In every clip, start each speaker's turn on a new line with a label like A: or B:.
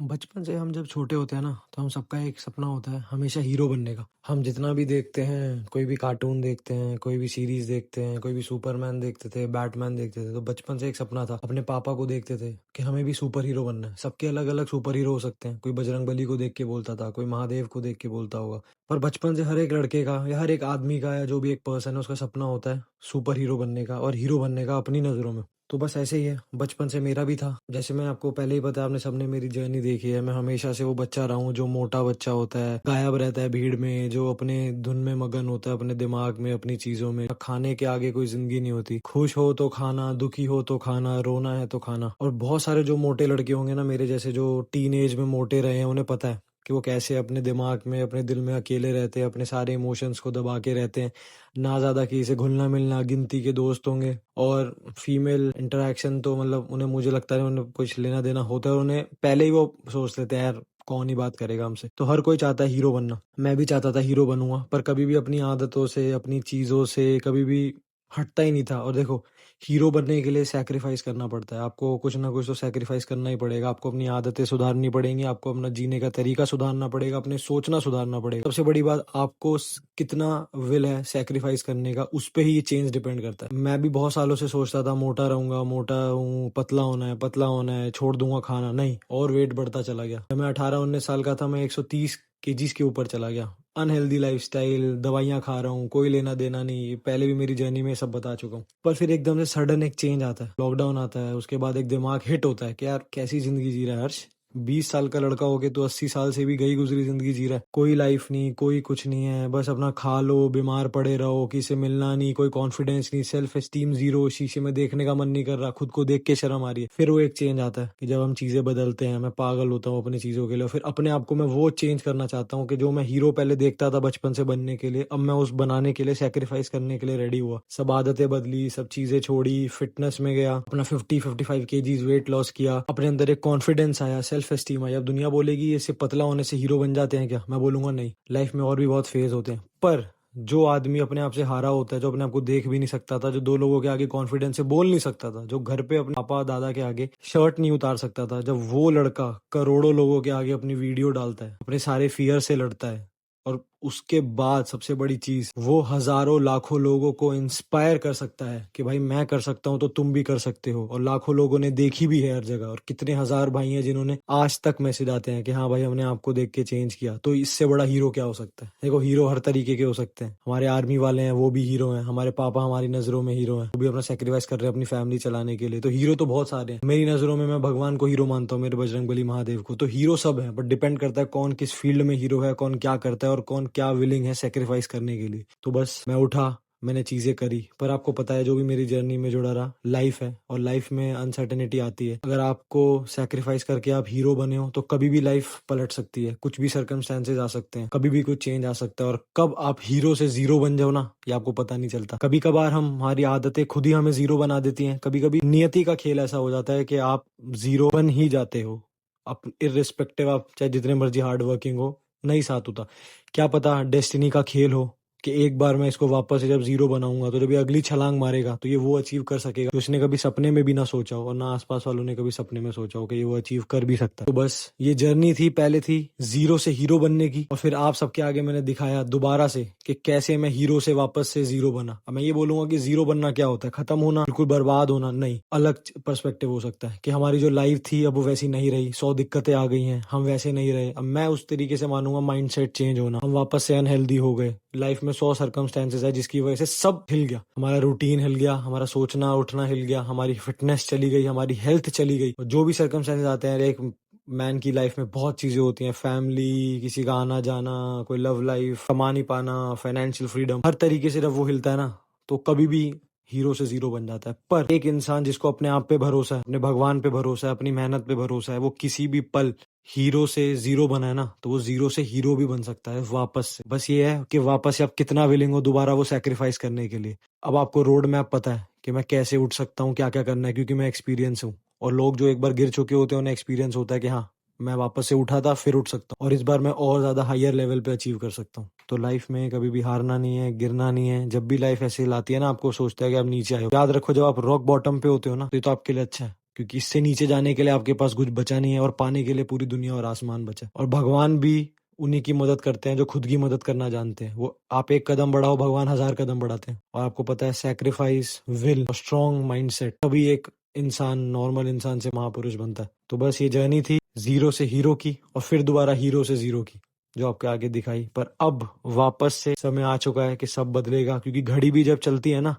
A: बचपन से हम जब छोटे होते हैं ना, तो हम सबका एक सपना होता है हमेशा हीरो बनने का। हम जितना भी देखते हैं, कोई भी कार्टून देखते हैं, कोई भी सीरीज देखते हैं, कोई भी सुपरमैन देखते थे, बैटमैन देखते थे, तो बचपन से एक सपना था। अपने पापा को देखते थे कि हमें भी सुपर हीरो बनना है। सबके अलग अलग सुपर हीरो हो सकते हैं। कोई बजरंगबली को देख के बोलता था, कोई महादेव को देख के बोलता होगा। पर बचपन से हर एक लड़के का या हर एक आदमी का या जो भी एक पर्सन है, उसका सपना होता है सुपर हीरो बनने का और हीरो बनने का अपनी नजरों में। तो बस ऐसे ही है, बचपन से मेरा भी था। जैसे मैं आपको पहले ही बताया, आपने सबने मेरी जर्नी देखी है। मैं हमेशा से वो बच्चा रहा हूँ जो मोटा बच्चा होता है, गायब रहता है भीड़ में, जो अपने धुन में मगन होता है, अपने दिमाग में, अपनी चीजों में। खाने के आगे कोई जिंदगी नहीं होती। खुश हो तो खाना, दुखी हो तो खाना, रोना है तो खाना। और बहुत सारे जो मोटे लड़के होंगे ना मेरे जैसे, जो टीन एज में मोटे रहे हैं, उन्हें पता है कि वो कैसे अपने दिमाग में, अपने दिल में अकेले रहते हैं, अपने सारे इमोशंस को दबा के रहते हैं। ना ज्यादा किसी से घुलना मिलना, गिनती के दोस्त होंगे। और फीमेल इंटरेक्शन तो मतलब उन्हें, मुझे लगता है उन्हें कुछ लेना देना होता है। उन्हें पहले ही वो सोच लेते हैं, यार कौन ही बात करेगा हमसे। तो हर कोई चाहता है हीरो बनना। मैं भी चाहता था हीरो बनूंगा, पर कभी भी अपनी आदतों से, अपनी चीजों से कभी भी हटता ही नहीं था। और देखो, हीरो बनने के लिए सैक्रिफाइस करना पड़ता है। आपको कुछ ना कुछ तो सैक्रिफाइस करना ही पड़ेगा। आपको अपनी आदतें सुधारनी पड़ेंगी, आपको अपना जीने का तरीका सुधारना पड़ेगा, अपने सोचना सुधारना पड़ेगा। सबसे बड़ी बात, आपको कितना विल है सैक्रिफाइस करने का, उस पे ही ये चेंज डिपेंड करता है। मैं भी बहुत सालों से सोचता था मोटा रहूंगा, मोटा हूँ, पतला होना है, पतला होना है, छोड़ दूंगा खाना। नहीं, और वेट बढ़ता चला गया। जब मैं 18-19 साल का था, मैं 130 केजीज के ऊपर चला गया। अनहेल्दी लाइफस्टाइल, दवाइयां खा रहा हूँ, कोई लेना देना नहीं। पहले भी मेरी जर्नी में सब बता चुका हूँ। पर फिर एकदम से सडन एक चेंज आता है, लॉकडाउन आता है। उसके बाद एक दिमाग हिट होता है कि यार कैसी जिंदगी जी रहा है हर्ष। 20 साल का लड़का हो के तो 80 साल से भी गई गुजरी जिंदगी जी रहा है। कोई लाइफ नहीं, कोई कुछ नहीं है, बस अपना खा लो, बीमार पड़े रहो, किसी से मिलना नहीं, कोई कॉन्फिडेंस नहीं, सेल्फ एस्टीम जीरो, शीशे में देखने का मन नहीं कर रहा, खुद को देख के शर्म आ रही है। फिर वो एक चेंज आता है कि जब हम चीजें बदलते हैं। मैं पागल होता हूँ अपनी चीजों के लिए, फिर अपने आप को मैं वो चेंज करना चाहता हूँ कि जो मैं हीरो पहले देखता था बचपन से बनने के लिए, अब मैं उस बनाने के लिए सैक्रिफाइस करने के लिए रेडी हुआ। सब आदतें बदली, सब चीजें छोड़ी, फिटनेस में गया, अपना 50-55 केजीज वेट लॉस किया। अपने अंदर एक कॉन्फिडेंस आया, सेल्फ एस्टीम आया। अब दुनिया बोलेगी इससे पतला होने से हीरो बन जाते हैं क्या, मैं बोलूंगा नहीं, लाइफ में और भी बहुत फेज होते हैं। पर जो आदमी अपने आप से हारा होता है, जो अपने आप को देख भी नहीं सकता था, जो दो लोगों के आगे कॉन्फिडेंस से बोल नहीं सकता था, जो घर पे अपने पापा दादा के आगे शर्ट नहीं उतार सकता था, जब वो लड़का करोड़ों लोगों के आगे अपनी वीडियो डालता है, अपने सारे फियर से लड़ता है, और उसके बाद सबसे बड़ी चीज, वो हजारों लाखों लोगों को इंस्पायर कर सकता है कि भाई मैं कर सकता हूं तो तुम भी कर सकते हो। और लाखों लोगों ने देखी भी है हर जगह, और कितने हजार भाई हैं जिन्होंने आज तक मैसेज आते हैं कि हाँ भाई हमने आपको देख के चेंज किया। तो इससे बड़ा हीरो क्या हो सकता है। देखो, हीरो हर तरीके के हो सकते हैं। हमारे आर्मी वाले हैं, वो भी हीरो हैं। हमारे पापा हमारी नजरों में हीरो हैं, वो भी अपना सेक्रीफाइस कर रहे हैं अपनी फैमिली चलाने के लिए। तो हीरो तो बहुत सारे हैं। मेरी नजरों में मैं भगवान को हीरो मानता हूँ, मेरे बजरंगबली महादेव को। तो हीरो सब है, बट डिपेंड करता है कौन किस फील्ड में हीरो है, कौन क्या करता है और कौन क्या विलिंग है सेक्रीफाइस करने के लिए। तो बस मैं उठा, मैंने चीजें करी। पर आपको पता है, जो भी मेरी जर्नी में जुड़ा रहा, लाइफ है, और लाइफ में अनसर्टेनिटी आती है। अगर आपको सेक्रीफाइस करके आप हीरो बने हो, तो कभी भी लाइफ पलट सकती है, कुछ भी सर्कमस्टेंसेज आ सकते हैं, कभी भी कुछ चेंज आ सकता है। और कब आप हीरो से जीरो बन जाओ ना, ये आपको पता नहीं चलता। कभी कभार हमारी आदतें खुद ही हमें जीरो बना देती हैं। कभी कभी नियति का खेल ऐसा हो जाता है कि आप जीरो बन ही जाते हो। आप इर्रिस्पेक्टिव, आप चाहे जितने मर्जी हार्ड वर्किंग हो, नहीं साथ होता। क्या पता डेस्टिनी का खेल हो कि एक बार मैं इसको वापस से जब जीरो बनाऊंगा, तो जब ये अगली छलांग मारेगा तो ये वो अचीव कर सकेगा जो उसने कभी सपने में भी ना सोचा हो, और ना आसपास वालों ने कभी सपने में सोचा हो कि ये वो अचीव कर भी सकता है। तो बस ये जर्नी थी, पहले थी जीरो से हीरो बनने की, और फिर आप सबके आगे मैंने दिखाया दोबारा से कि कैसे मैं हीरो से वापस से जीरो बना। अब मैं ये बोलूंगा कि जीरो बनना क्या होता है, खत्म होना, बिल्कुल बर्बाद होना नहीं। अलग पर्सपेक्टिव हो सकता है कि हमारी जो लाइफ थी अब वो वैसी नहीं रही, 100 दिक्कतें आ गई हैं, हम वैसे नहीं रहे। अब मैं उस तरीके से मानूंगा माइंडसेट चेंज होना। हम वापस से अनहेल्दी हो गए, लाइफ में 100 सर्कमस्टेंसेस है जिसकी वजह से सब हिल गया। हमारा रूटीन हिल गया, हमारा सोचना उठना हिल गया, हमारी फिटनेस चली गई, हमारी हेल्थ चली गई। और जो भी सर्कमस्टेंसेस आते हैं, एक मैन की लाइफ में बहुत चीजें होती हैं, फैमिली, किसी का आना जाना, कोई लव लाइफ, कमा नहीं पाना, फाइनेंशियल फ्रीडम, हर तरीके से जब वो हिलता है ना, तो कभी भी हीरो से जीरो बन जाता है। पर एक इंसान जिसको अपने आप पे भरोसा है, अपने भगवान पे भरोसा है, अपनी मेहनत पे भरोसा है, वो किसी भी पल हीरो से जीरो बना है ना, तो वो जीरो से हीरो भी बन सकता है वापस से। बस ये है कि वापस से आप कितना विलिंग हो दोबारा वो सेक्रीफाइस करने के लिए। अब आपको रोड मैप पता है कि मैं कैसे उठ सकता हूँ, क्या क्या करना है, क्योंकि मैं एक्सपीरियंस हूँ। और लोग जो एक बार गिर चुके होते हैं, उन्हें एक्सपीरियंस होता है कि हाँ, मैं वापस से उठा था, फिर उठ सकता हूँ, और इस बार मैं और ज्यादा हायर लेवल पे अचीव कर सकता हूँ। तो लाइफ में कभी भी हारना नहीं है, गिरना नहीं है। जब भी लाइफ ऐसे लाती है ना, आपको सोचता है कि आप नीचे आए हो, याद रखो जब आप रॉक बॉटम पे होते हो ना, तो ये तो आपके लिए अच्छा है। क्योंकि इससे नीचे जाने के लिए आपके पास कुछ बचा नहीं है और पाने के लिए पूरी दुनिया और आसमान बचा है। और भगवान भी उन्हीं की मदद करते हैं जो खुद की मदद करना जानते हैं। वो आप एक कदम बढ़ाओ, भगवान 1000 कदम बढ़ाते हैं। और आपको पता है सैक्रिफाइस, विल और स्ट्रॉन्ग माइंडसेट तभी एक इंसान नॉर्मल इंसान से महापुरुष बनता है। तो बस ये जर्नी थी जीरो से हीरो की और फिर दोबारा हीरो से जीरो की, जो आपके आगे दिखाई। पर अब वापस से समय आ चुका है कि सब बदलेगा, क्योंकि घड़ी भी जब चलती है ना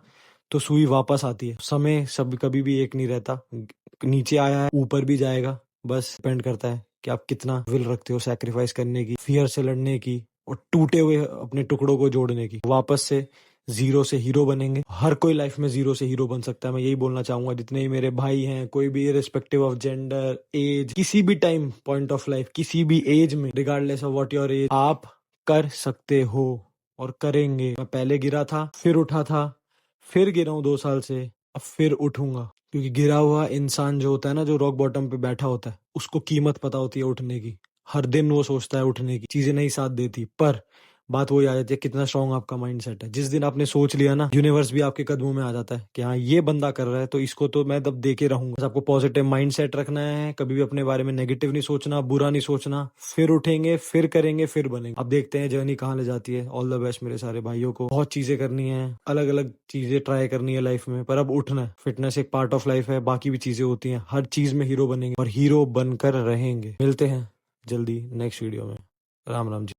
A: तो सुई वापस आती है। समय सब कभी भी एक नहीं रहता, नीचे आया है ऊपर भी जाएगा। बस डिपेंड करता है कि आप कितना विल रखते हो सैक्रिफाइस करने की, फियर से लड़ने की और टूटे हुए अपने टुकड़ों को जोड़ने की। वापस से जीरो से हीरो बनेंगे। हर कोई लाइफ में जीरो से हीरो बन सकता है। मैं यही बोलना चाहूंगा जितने भी मेरे भाई हैं, कोई भी रिस्पेक्टिव ऑफ जेंडर, एज, किसी भी टाइम पॉइंट ऑफ लाइफ, किसी भी एज में, regardless of what your age, आप कर सकते हो और करेंगे। मैं पहले गिरा था, फिर उठा था, फिर गिरा हूं 2 साल से, अब फिर उठूंगा। क्योंकि गिरा हुआ इंसान जो होता है ना, जो रॉक बॉटम पे बैठा होता है, उसको कीमत पता होती है उठने की। हर दिन वो सोचता है उठने की, चीजें नहीं साथ देती, पर बात वही आ जाती है कितना स्ट्रांग आपका माइंडसेट है। जिस दिन आपने सोच लिया ना, यूनिवर्स भी आपके कदमों में आ जाता है कि हाँ ये बंदा कर रहा है तो इसको तो मैं तब दे के रहूंगा। बस आपको पॉजिटिव माइंडसेट रखना है, कभी भी अपने बारे में नेगेटिव नहीं सोचना, बुरा नहीं सोचना। फिर उठेंगे, फिर करेंगे, फिर बनेंगे। अब देखते हैं जर्नी कहाँ ले जाती है। ऑल द बेस्ट मेरे सारे भाइयों को। बहुत चीजें करनी है, अलग अलग चीजें ट्राई करनी है लाइफ में, पर अब उठना है। फिटनेस एक पार्ट ऑफ लाइफ है, बाकी भी चीजें होती हैं। हर चीज में हीरो बनेंगे और हीरो बनकर रहेंगे। मिलते हैं जल्दी नेक्स्ट वीडियो में। राम राम जी।